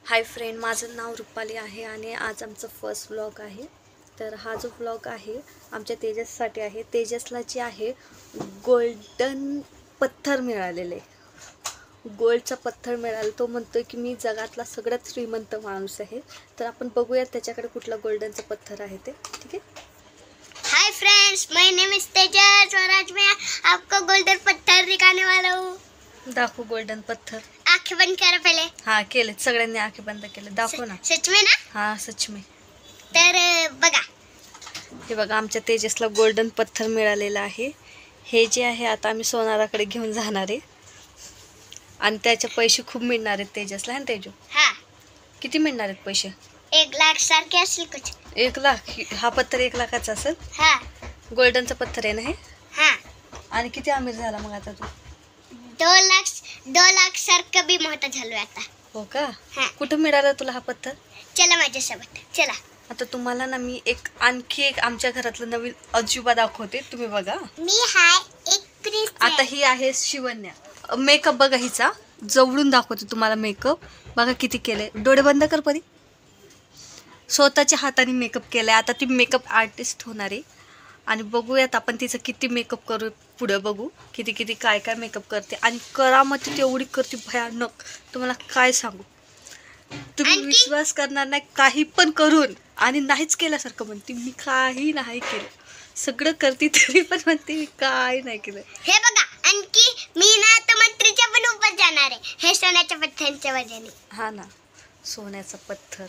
Hi friend, माझं नाव रुपाली आहे आणि आज आमचं फर्स्ट व्लॉग आहे। तर हा जो व्लॉग आहे आमच्या तेजससाठी आहे। तेजसला जे आहे गोल्डन पत्थर मिळालेले, गोल्डचा पत्थर मिळाला। तो म्हणतोय की मी जगातला सगळ्यात श्रीमंत माणूस आहे। तर आपण बघूयात त्याच्याकडे कुठला गोल्डनचा पत्थर आहे ते। ठीक है। Hi friends, my name is Tejas और आज मैं आपको गोल्डन पत्थर दिखाने वाला हूँ। दाखव गोल्डन पत्थर। आंखें बंद करा पहले। हाँ केले, सगळ्यांनी आंखें बंद केले। दाखव ना। सच में ना? हाँ सच में। तर बघा, हे बघा आमच्या तेजसला गोल्डन पत्थर मिळालेला आहे। हे जे आहे आता आम्ही सोनाराकडे घेऊन जाणार आहे आणि त्याचे पैसे खूप मिळणार आहेत तेजसला। है ना तेजू? हाँ। किती मिळणार आहेत पैसे? 1 लाख सारखे असतील कुछ। 1 लाख? हा पत्थर 1 लाखाचा असेल? हाँ। गोल्डनचा पत्थर आहे ना हे? हाँ। आणि किती अमीर झाला मग आता तू? 2 लाख सारखं बी मोठा झालोय आता। हो का? हाँ। कुठं मिळाला तुला हा पत्थर? चला माझ्यासोबत, चला। आता तुम्हाला ना मी आणखी एक आमच्या घरातलं नवीन अजूबा दाखवते, तुम्ही बघा। मी हाय एक प्रिन्स। आता ही आहे शिवन्या। मेकअप बघा हिचा, जवळून दाखवते तुम्हाला मेकअप। बघा किती केलंय। डोळे बंद कर परी। स्वतःच्या हाताने मेकअप केलाय। आता ती मेकअप आर्टिस्ट होणार आहे आणि बघूयात आपण तिचं किती मेकअप करू। पुढे बघू किती काय मेकअप करते आणि करामती तेवढी करते भयानक, तुम्हाला काय सांगू। तुम्ही विश्वास करणार नाही, काही पण करून आणि नाहीच केल्यासारखं म्हणते। मी काही नाही केलं, सगळं करते तरी पण म्हणते मी काय नाही केलं। हे बघा, आणखी मी ना आता मंत्रीच्या पण ऊपर जाणार आहे, हे सोन्याच्या पत्थरांच्या वजनी। हा ना, सोन्याचा पत्थर।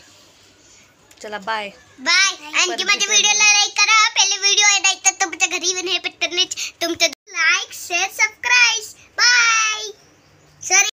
चला बाय बाय। आणखी माझ्या व्हिडिओला लाईक करा। पहिले व्हिडिओ आहे तर तुमच्या घरी येऊन हे पत्थर तुमचं like share subscribe. Bye. Sorry.